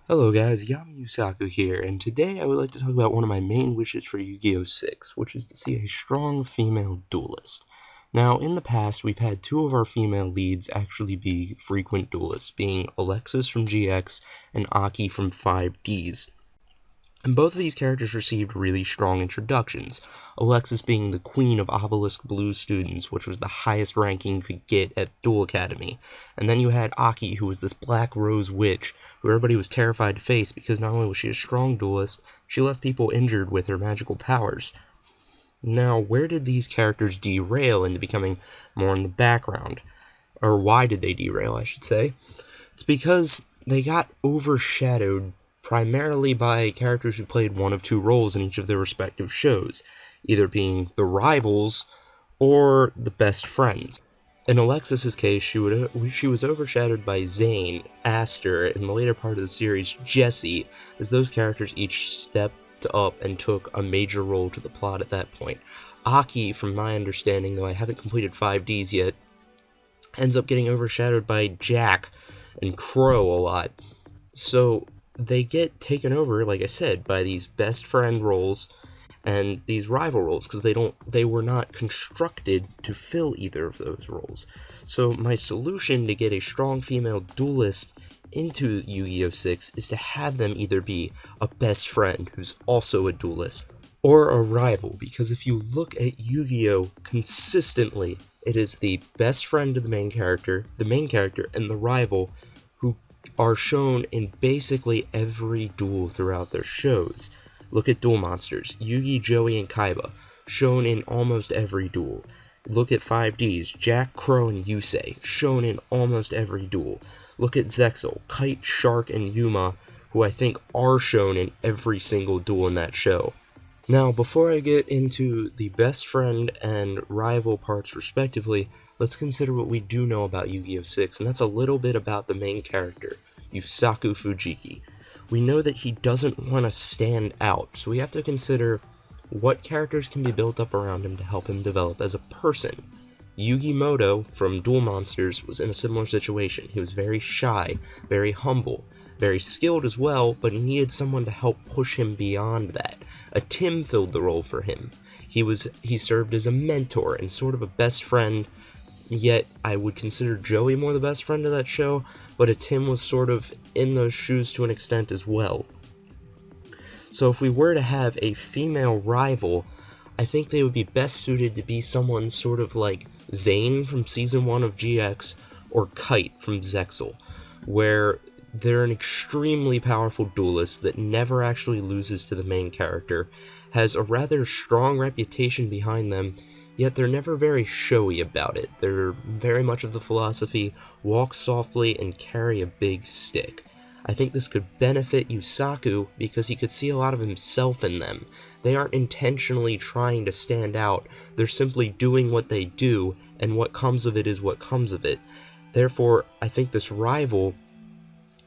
Hello guys, Yami Yusaku here, and today I would like to talk about one of my main wishes for Yu-Gi-Oh! 6, which is to see a strong female duelist. Now, in the past, we've had two of our female leads actually be frequent duelists, being Alexis from GX and Aki from 5Ds. And both of these characters received really strong introductions, Alexis being the queen of Obelisk Blue students, which was the highest ranking you could get at Duel Academy. And then you had Aki, who was this Black Rose Witch, who everybody was terrified to face because not only was she a strong duelist, she left people injured with her magical powers. Now, where did these characters derail into becoming more in the background? Or why did they derail, I should say? It's because they got overshadowed primarily by characters who played one of two roles in each of their respective shows, either being the rivals or the best friends. In Alexis's case, she was overshadowed by Zane, Aster, and in the later part of the series, Jesse, as those characters each stepped up and took a major role to the plot at that point. Aki, from my understanding, though I haven't completed 5Ds yet, ends up getting overshadowed by Jack and Crow a lot. So they get taken over, like I said, by these best friend roles and these rival roles, because they were not constructed to fill either of those roles. So my solution to get a strong female duelist into Yu-Gi-Oh! 6 is to have them either be a best friend who's also a duelist, or a rival, because if you look at Yu-Gi-Oh! Consistently, it is the best friend of the main character, and the rival who are shown in basically every duel throughout their shows. Look at Duel Monsters, Yugi, Joey, and Kaiba, shown in almost every duel. Look at 5Ds, Jack, Crow, and Yusei, shown in almost every duel. Look at Zexal, Kite, Shark, and Yuma, who I think are shown in every single duel in that show. Now, before I get into the best friend and rival parts respectively, let's consider what we do know about Yu-Gi-Oh! 6, and that's a little bit about the main character, Yusaku Fujiki. We know that he doesn't want to stand out, so we have to consider what characters can be built up around him to help him develop as a person. Yugi Moto from Duel Monsters was in a similar situation. He was very shy, very humble, very skilled as well, but he needed someone to help push him beyond that. A Tim filled the role for him. He served as a mentor and sort of a best friend, yet I would consider Joey more the best friend of that show, but a Tim was sort of in those shoes to an extent as well. So if we were to have a female rival, I think they would be best suited to be someone sort of like Zane from Season 1 of GX or Kite from Zexal, where they're an extremely powerful duelist that never actually loses to the main character, has a rather strong reputation behind them, yet they're never very showy about it. They're very much of the philosophy, walk softly and carry a big stick. I think this could benefit Yusaku because he could see a lot of himself in them. They aren't intentionally trying to stand out, they're simply doing what they do, and what comes of it is what comes of it. Therefore, I think this rival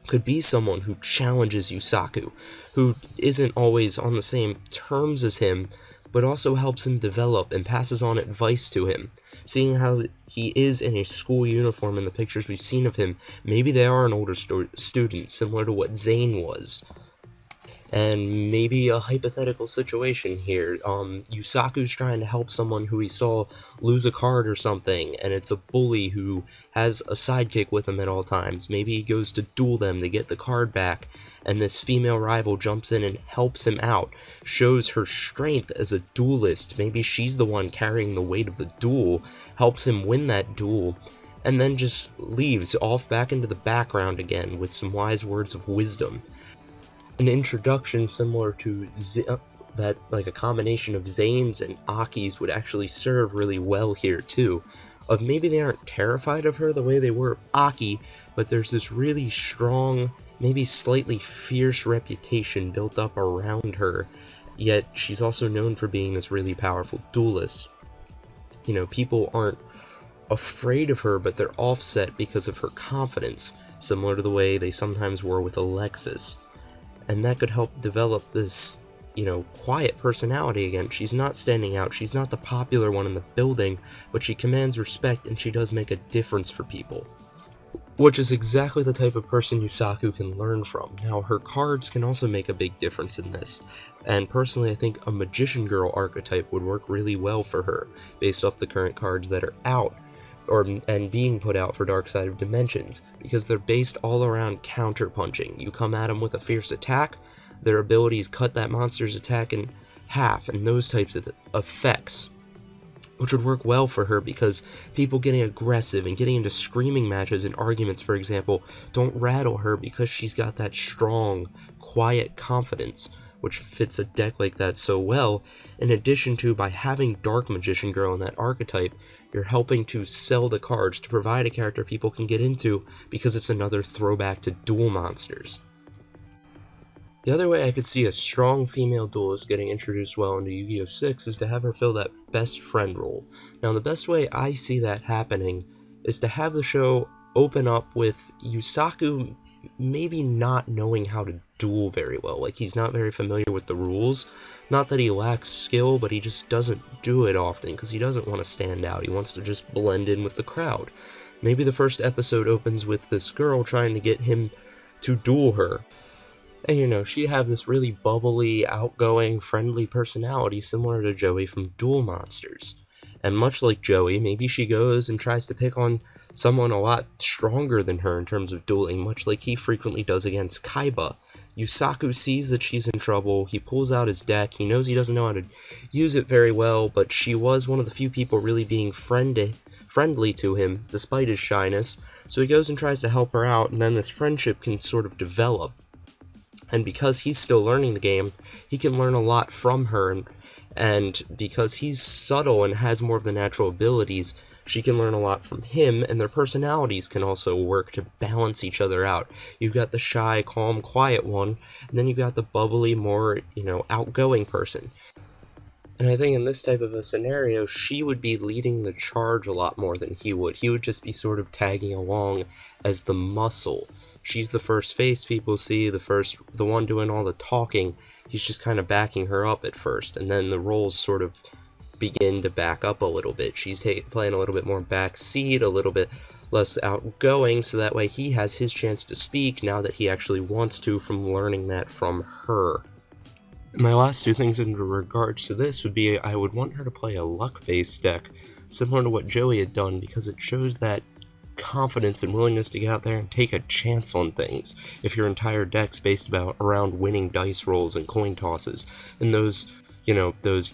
could be someone who challenges Yusaku, who isn't always on the same terms as him, but also helps him develop and passes on advice to him. Seeing how he is in a school uniform in the pictures we've seen of him, maybe they are an older student, similar to what Zane was. And maybe a hypothetical situation here, Yusaku's trying to help someone who he saw lose a card or something, and it's a bully who has a sidekick with him at all times. Maybe he goes to duel them to get the card back, and this female rival jumps in and helps him out, shows her strength as a duelist. Maybe she's the one carrying the weight of the duel, helps him win that duel, and then just leaves off back into the background again with some wise words of wisdom. An introduction similar to that, like a combination of Zane's and Aki's, would actually serve really well here too. Of maybe they aren't terrified of her the way they were of Aki, but there's this really strong, maybe slightly fierce reputation built up around her, yet she's also known for being this really powerful duelist. You know, people aren't afraid of her, but they're offset because of her confidence, similar to the way they sometimes were with Alexis. And that could help develop this, quiet personality again. She's not standing out, she's not the popular one in the building, but she commands respect and she does make a difference for people. which is exactly the type of person Yusaku can learn from. Now, her cards can also make a big difference in this, and personally I think a Magician Girl archetype would work really well for her, based off the current cards that are out, and being put out for Dark Side of Dimensions, because they're based all around counter-punching. You come at them with a fierce attack, their abilities cut that monster's attack in half, and those types of effects, which would work well for her because people getting aggressive and getting into screaming matches and arguments, for example, don't rattle her because she's got that strong, quiet confidence, which fits a deck like that so well. In addition to, by having Dark Magician Girl in that archetype, you're helping to sell the cards to provide a character people can get into because it's another throwback to duel monsters. The other way I could see a strong female duelist getting introduced well into Yu-Gi-Oh! 6 is to have her fill that best friend role. Now, the best way I see that happening is to have the show open up with Yusaku maybe not knowing how to duel very well. Like, he's not very familiar with the rules. Not that he lacks skill, but he just doesn't do it often because he doesn't want to stand out. He wants to just blend in with the crowd. Maybe the first episode opens with this girl trying to get him to duel her. And, you know, she'd have this really bubbly, outgoing, friendly personality similar to Joey from Duel Monsters. And much like Joey, maybe she goes and tries to pick on someone a lot stronger than her in terms of dueling, much like he frequently does against Kaiba. Yusaku sees that she's in trouble, he pulls out his deck, he knows he doesn't know how to use it very well, but she was one of the few people really being friendly to him, despite his shyness, so he goes and tries to help her out, and then this friendship can sort of develop. And because he's still learning the game, he can learn a lot from her, and because he's subtle and has more of the natural abilities, she can learn a lot from him, and their personalities can also work to balance each other out. You've got the shy, calm, quiet one, and then you've got the bubbly, more, outgoing person. And I think in this type of a scenario, she would be leading the charge a lot more than he would. He would just be sort of tagging along as the muscle. She's the first face people see, the one doing all the talking. He's just kind of backing her up at first, and then the roles sort of begin to back up a little bit. She's playing a little bit more backseat, a little bit less outgoing, so that way he has his chance to speak now that he actually wants to from learning that from her. My last two things in regards to this would be I would want her to play a luck-based deck, similar to what Joey had done, because it shows that confidence and willingness to get out there and take a chance on things if your entire deck's based around winning dice rolls and coin tosses and those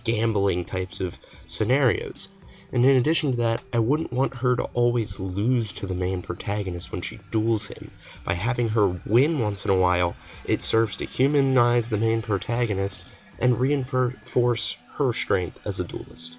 gambling types of scenarios. And in addition to that, I wouldn't want her to always lose to the main protagonist when she duels him. By having her win once in a while, it serves to humanize the main protagonist and reinforce her strength as a duelist.